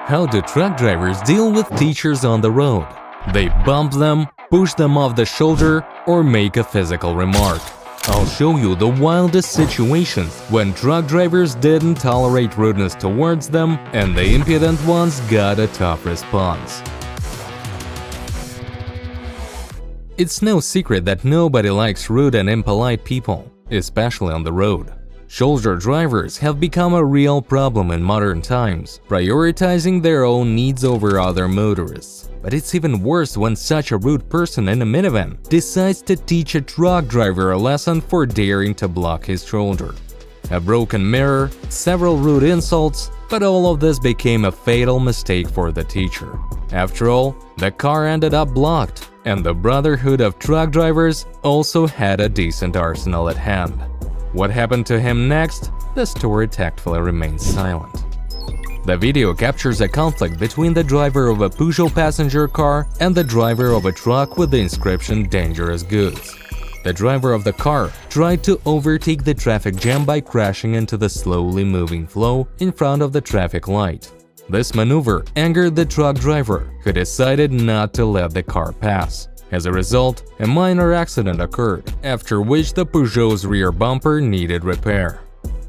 How do truck drivers deal with teachers on the road? They bump them, push them off the shoulder, or make a physical remark. I'll show you the wildest situations when truck drivers didn't tolerate rudeness towards them and the impudent ones got a tough response. It's no secret that nobody likes rude and impolite people, especially on the road. Shoulder drivers have become a real problem in modern times, prioritizing their own needs over other motorists. But it's even worse when such a rude person in a minivan decides to teach a truck driver a lesson for daring to block his shoulder. A broken mirror, several rude insults, but all of this became a fatal mistake for the teacher. After all, the car ended up blocked, and the Brotherhood of Truck Drivers also had a decent arsenal at hand. What happened to him next? The story tactfully remains silent. The video captures a conflict between the driver of a Peugeot passenger car and the driver of a truck with the inscription "Dangerous Goods." The driver of the car tried to overtake the traffic jam by crashing into the slowly moving flow in front of the traffic light. This maneuver angered the truck driver, who decided not to let the car pass. As a result, a minor accident occurred, after which the Peugeot's rear bumper needed repair.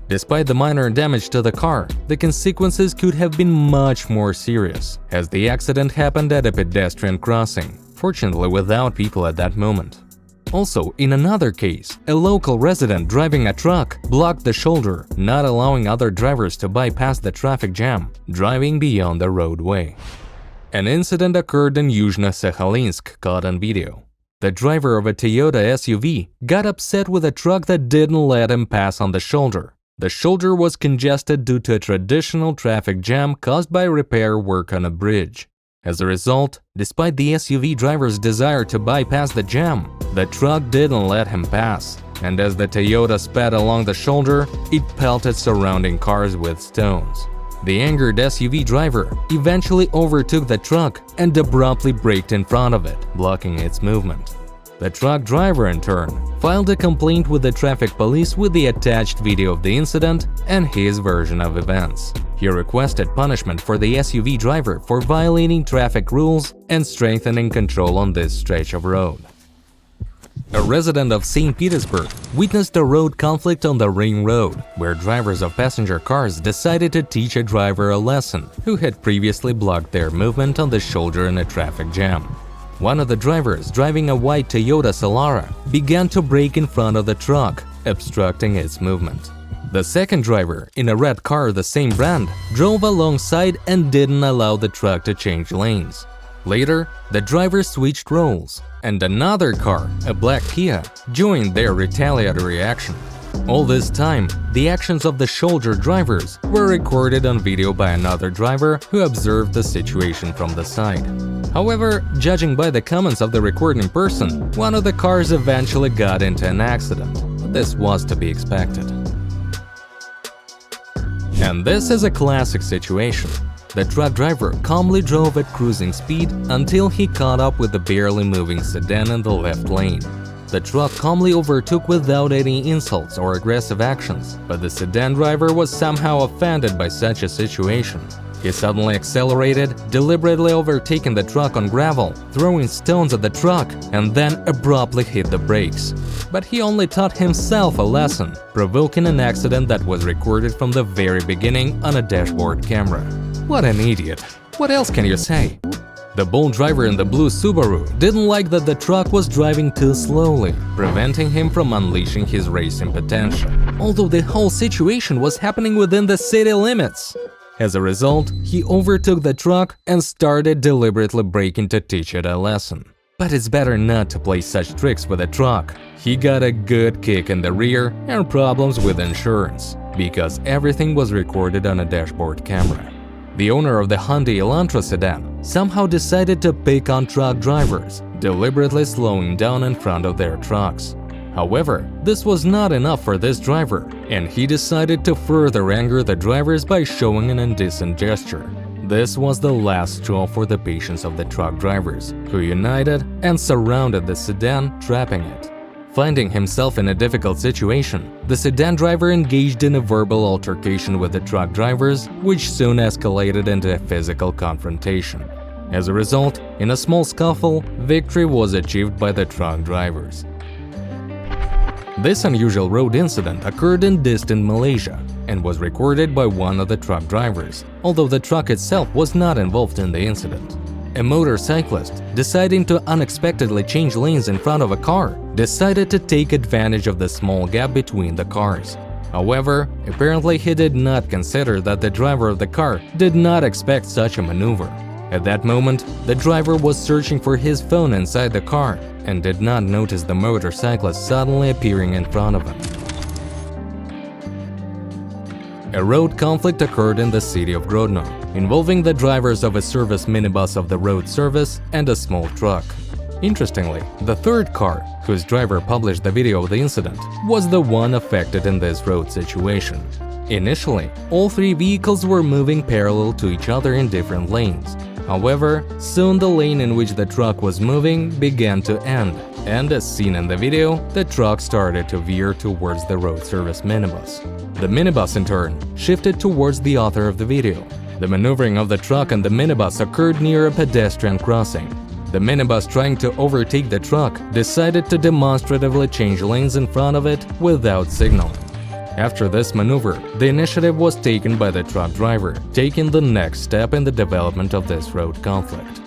Despite the minor damage to the car, the consequences could have been much more serious, as the accident happened at a pedestrian crossing, fortunately without people at that moment. Also, in another case, a local resident driving a truck blocked the shoulder, not allowing other drivers to bypass the traffic jam, driving beyond the roadway. An incident occurred in Yuzhno-Sakhalinsk, caught on video. The driver of a Toyota SUV got upset with a truck that didn't let him pass on the shoulder. The shoulder was congested due to a traditional traffic jam caused by repair work on a bridge. As a result, despite the SUV driver's desire to bypass the jam, the truck didn't let him pass, and as the Toyota sped along the shoulder, it pelted surrounding cars with stones. The angered SUV driver eventually overtook the truck and abruptly braked in front of it, blocking its movement. The truck driver, in turn, filed a complaint with the traffic police with the attached video of the incident and his version of events. He requested punishment for the SUV driver for violating traffic rules and strengthening control on this stretch of road. A resident of St. Petersburg witnessed a road conflict on the Ring Road, where drivers of passenger cars decided to teach a driver a lesson who had previously blocked their movement on the shoulder in a traffic jam. One of the drivers, driving a white Toyota Solara, began to brake in front of the truck, obstructing its movement. The second driver, in a red car of the same brand, drove alongside and didn't allow the truck to change lanes. Later, the driver switched roles, and another car, a black Kia, joined their retaliatory action. All this time, the actions of the shoulder drivers were recorded on video by another driver who observed the situation from the side. However, judging by the comments of the recording person, one of the cars eventually got into an accident. This was to be expected. And this is a classic situation. The truck driver calmly drove at cruising speed until he caught up with the barely moving sedan in the left lane. The truck calmly overtook without any insults or aggressive actions, but the sedan driver was somehow offended by such a situation. He suddenly accelerated, deliberately overtaking the truck on gravel, throwing stones at the truck, and then abruptly hit the brakes. But he only taught himself a lesson, provoking an accident that was recorded from the very beginning on a dashboard camera. What an idiot! What else can you say? The bold driver in the blue Subaru didn't like that the truck was driving too slowly, preventing him from unleashing his racing potential, although the whole situation was happening within the city limits. As a result, he overtook the truck and started deliberately braking to teach it a lesson. But it's better not to play such tricks with a truck. He got a good kick in the rear and problems with insurance, because everything was recorded on a dashboard camera. The owner of the Hyundai Elantra sedan somehow decided to pick on truck drivers, deliberately slowing down in front of their trucks. However, this was not enough for this driver, and he decided to further anger the drivers by showing an indecent gesture. This was the last straw for the patience of the truck drivers, who united and surrounded the sedan, trapping it. Finding himself in a difficult situation, the sedan driver engaged in a verbal altercation with the truck drivers, which soon escalated into a physical confrontation. As a result, in a small scuffle, victory was achieved by the truck drivers. This unusual road incident occurred in distant Malaysia and was recorded by one of the truck drivers, although the truck itself was not involved in the incident. A motorcyclist, deciding to unexpectedly change lanes in front of a car, decided to take advantage of the small gap between the cars. However, apparently he did not consider that the driver of the car did not expect such a maneuver. At that moment, the driver was searching for his phone inside the car and did not notice the motorcyclist suddenly appearing in front of him. A road conflict occurred in the city of Grodno, involving the drivers of a service minibus of the road service and a small truck. Interestingly, the third car, whose driver published the video of the incident, was the one affected in this road situation. Initially, all three vehicles were moving parallel to each other in different lanes. However, soon the lane in which the truck was moving began to end, and as seen in the video, the truck started to veer towards the road service minibus. The minibus, in turn, shifted towards the author of the video. The maneuvering of the truck and the minibus occurred near a pedestrian crossing. The minibus, trying to overtake the truck, decided to demonstratively change lanes in front of it without signaling. After this maneuver, the initiative was taken by the truck driver, taking the next step in the development of this road conflict.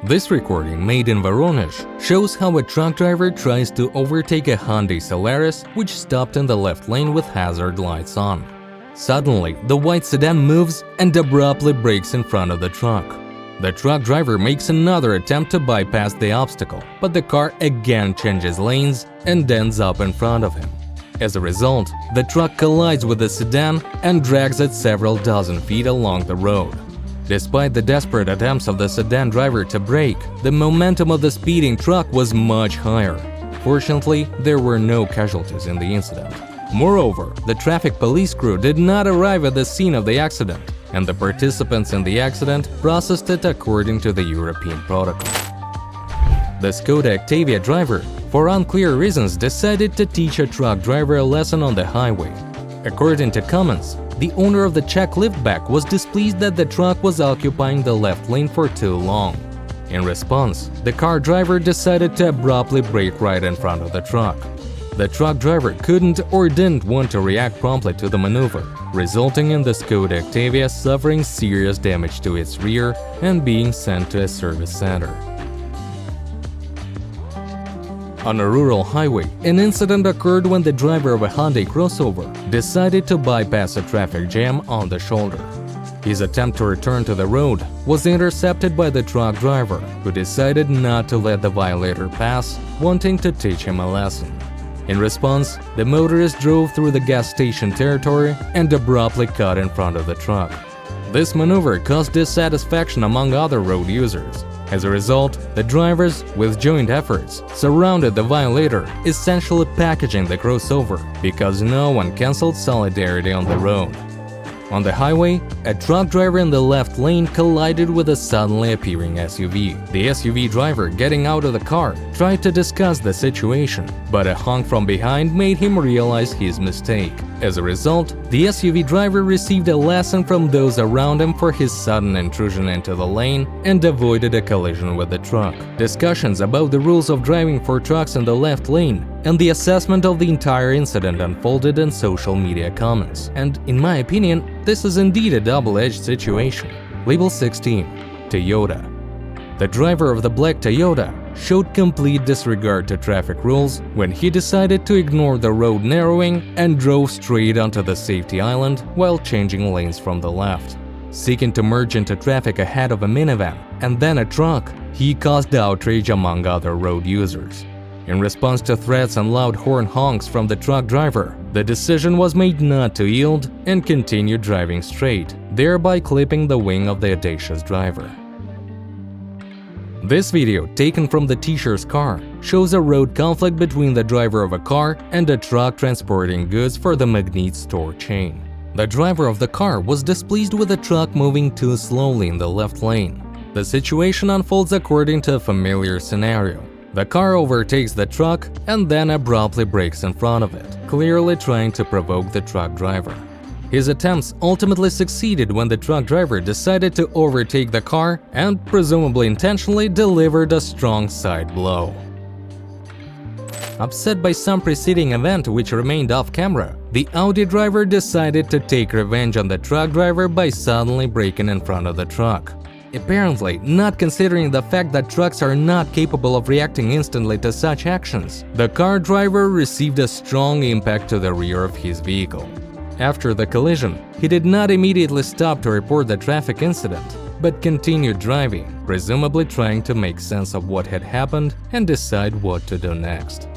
This recording, made in Voronezh, shows how a truck driver tries to overtake a Hyundai Solaris which stopped in the left lane with hazard lights on. Suddenly, the white sedan moves and abruptly brakes in front of the truck. The truck driver makes another attempt to bypass the obstacle, but the car again changes lanes and ends up in front of him. As a result, the truck collides with the sedan and drags it several dozen feet along the road. Despite the desperate attempts of the sedan driver to brake, the momentum of the speeding truck was much higher. Fortunately, there were no casualties in the incident. Moreover, the traffic police crew did not arrive at the scene of the accident, and the participants in the accident processed it according to the European protocol. The Skoda Octavia driver, for unclear reasons, decided to teach a truck driver a lesson on the highway. According to comments, the owner of the Czech liftback was displeased that the truck was occupying the left lane for too long. In response, the car driver decided to abruptly brake right in front of the truck. The truck driver couldn't or didn't want to react promptly to the maneuver, resulting in the Skoda Octavia suffering serious damage to its rear and being sent to a service center. On a rural highway, an incident occurred when the driver of a Hyundai crossover decided to bypass a traffic jam on the shoulder. His attempt to return to the road was intercepted by the truck driver, who decided not to let the violator pass, wanting to teach him a lesson. In response, the motorist drove through the gas station territory and abruptly cut in front of the truck. This maneuver caused dissatisfaction among other road users. As a result, the drivers, with joint efforts, surrounded the violator, essentially packaging the crossover because no one cancelled solidarity on the road. On the highway, a truck driver in the left lane collided with a suddenly appearing SUV. The SUV driver, getting out of the car, tried to discuss the situation, but a honk from behind made him realize his mistake. As a result, the SUV driver received a lesson from those around him for his sudden intrusion into the lane and avoided a collision with the truck. Discussions about the rules of driving for trucks in the left lane and the assessment of the entire incident unfolded in social media comments, and in my opinion, this is indeed a double-edged situation. Label 16. Toyota. The driver of the black Toyota showed complete disregard to traffic rules when he decided to ignore the road narrowing and drove straight onto the safety island while changing lanes from the left. Seeking to merge into traffic ahead of a minivan and then a truck, he caused outrage among other road users. In response to threats and loud horn honks from the truck driver, the decision was made not to yield and continue driving straight, thereby clipping the wing of the audacious driver. This video, taken from the teacher's car, shows a road conflict between the driver of a car and a truck transporting goods for the Magnet store chain. The driver of the car was displeased with the truck moving too slowly in the left lane. The situation unfolds according to a familiar scenario. The car overtakes the truck and then abruptly brakes in front of it, clearly trying to provoke the truck driver. His attempts ultimately succeeded when the truck driver decided to overtake the car and, presumably intentionally, delivered a strong side blow. Upset by some preceding event which remained off camera, the Audi driver decided to take revenge on the truck driver by suddenly braking in front of the truck. Apparently, not considering the fact that trucks are not capable of reacting instantly to such actions, the car driver received a strong impact to the rear of his vehicle. After the collision, he did not immediately stop to report the traffic incident, but continued driving, presumably trying to make sense of what had happened and decide what to do next.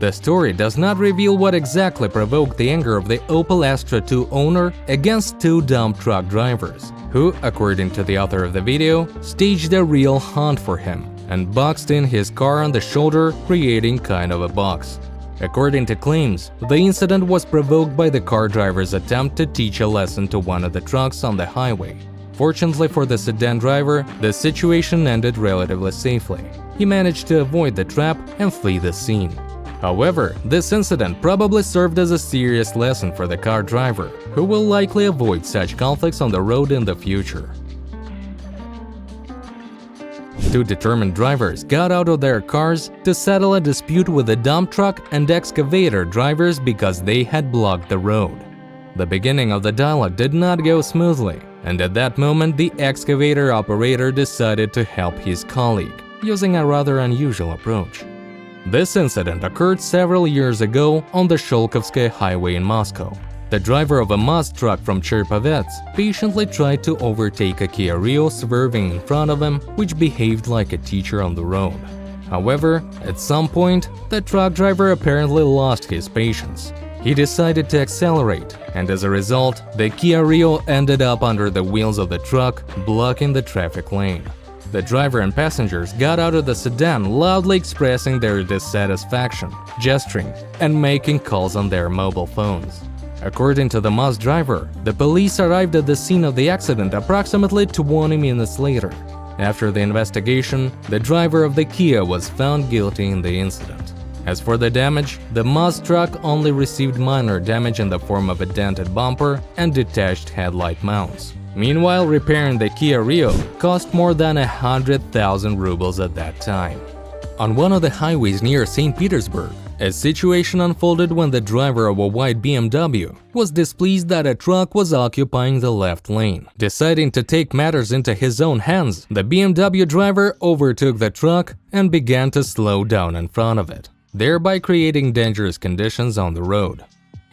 The story does not reveal what exactly provoked the anger of the Opel Astra 2 owner against two dumb truck drivers, who, according to the author of the video, staged a real hunt for him and boxed in his car on the shoulder, creating kind of a box. According to claims, the incident was provoked by the car driver's attempt to teach a lesson to one of the trucks on the highway. Fortunately for the sedan driver, the situation ended relatively safely. He managed to avoid the trap and flee the scene. However, this incident probably served as a serious lesson for the car driver, who will likely avoid such conflicts on the road in the future. Two determined drivers got out of their cars to settle a dispute with the dump truck and excavator drivers because they had blocked the road. The beginning of the dialogue did not go smoothly, and at that moment the excavator operator decided to help his colleague, using a rather unusual approach. This incident occurred several years ago on the Sholkovskaya highway in Moscow. The driver of a Maz truck from Cherepovets patiently tried to overtake a Kia Rio swerving in front of him, which behaved like a teacher on the road. However, at some point, the truck driver apparently lost his patience. He decided to accelerate, and as a result, the Kia Rio ended up under the wheels of the truck, blocking the traffic lane. The driver and passengers got out of the sedan loudly expressing their dissatisfaction, gesturing, and making calls on their mobile phones. According to the Maz driver, the police arrived at the scene of the accident approximately 20 minutes later. After the investigation, the driver of the Kia was found guilty in the incident. As for the damage, the Maz truck only received minor damage in the form of a dented bumper and detached headlight mounts. Meanwhile, repairing the Kia Rio cost more than 100,000 rubles at that time. On one of the highways near St. Petersburg, a situation unfolded when the driver of a white BMW was displeased that a truck was occupying the left lane. Deciding to take matters into his own hands, the BMW driver overtook the truck and began to slow down in front of it, thereby creating dangerous conditions on the road.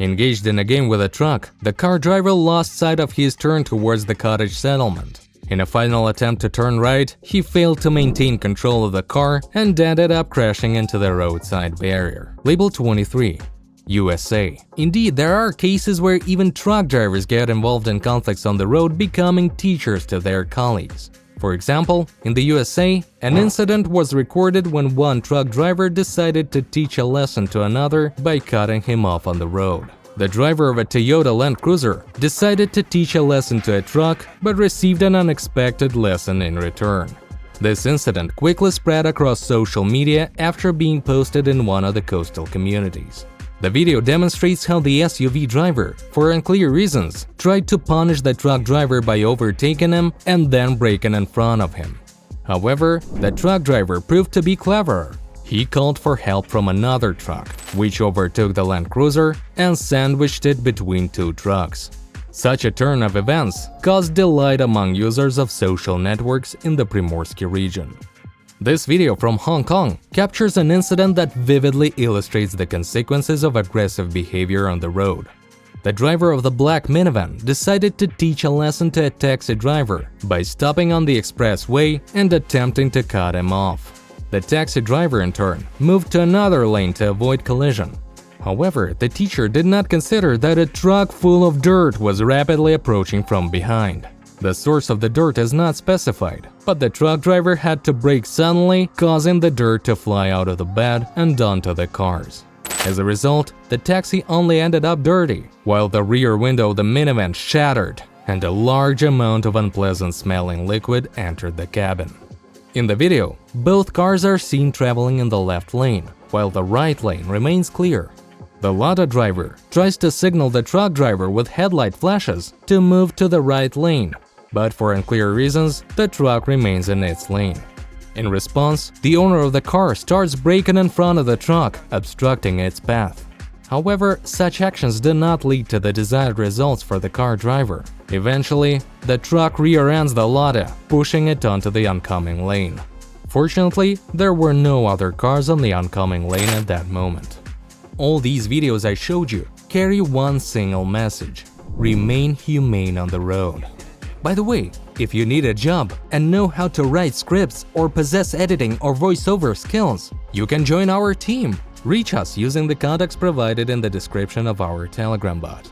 Engaged in a game with a truck, the car driver lost sight of his turn towards the cottage settlement. In a final attempt to turn right, he failed to maintain control of the car and ended up crashing into the roadside barrier. Label 23. USA. Indeed, there are cases where even truck drivers get involved in conflicts on the road, becoming teachers to their colleagues. For example, in the USA, an incident was recorded when one truck driver decided to teach a lesson to another by cutting him off on the road. The driver of a Toyota Land Cruiser decided to teach a lesson to a truck but received an unexpected lesson in return. This incident quickly spread across social media after being posted in one of the coastal communities. The video demonstrates how the SUV driver, for unclear reasons, tried to punish the truck driver by overtaking him and then braking in front of him. However, the truck driver proved to be cleverer. He called for help from another truck, which overtook the Land Cruiser and sandwiched it between two trucks. Such a turn of events caused delight among users of social networks in the Primorsky region. This video from Hong Kong captures an incident that vividly illustrates the consequences of aggressive behavior on the road. The driver of the black minivan decided to teach a lesson to a taxi driver by stopping on the expressway and attempting to cut him off. The taxi driver, in turn, moved to another lane to avoid collision. However, the teacher did not consider that a truck full of dirt was rapidly approaching from behind. The source of the dirt is not specified, but the truck driver had to brake suddenly, causing the dirt to fly out of the bed and onto the cars. As a result, the taxi only ended up dirty, while the rear window of the minivan shattered and a large amount of unpleasant-smelling liquid entered the cabin. In the video, both cars are seen traveling in the left lane, while the right lane remains clear. The Lada driver tries to signal the truck driver with headlight flashes to move to the right lane, but for unclear reasons, the truck remains in its lane. In response, the owner of the car starts braking in front of the truck, obstructing its path. However, such actions do not lead to the desired results for the car driver. Eventually, the truck rear-ends the Lada, pushing it onto the oncoming lane. Fortunately, there were no other cars on the oncoming lane at that moment. All these videos I showed you carry one single message: remain humane on the road. By the way, if you need a job and know how to write scripts or possess editing or voiceover skills, you can join our team. Reach us using the contacts provided in the description of our Telegram bot.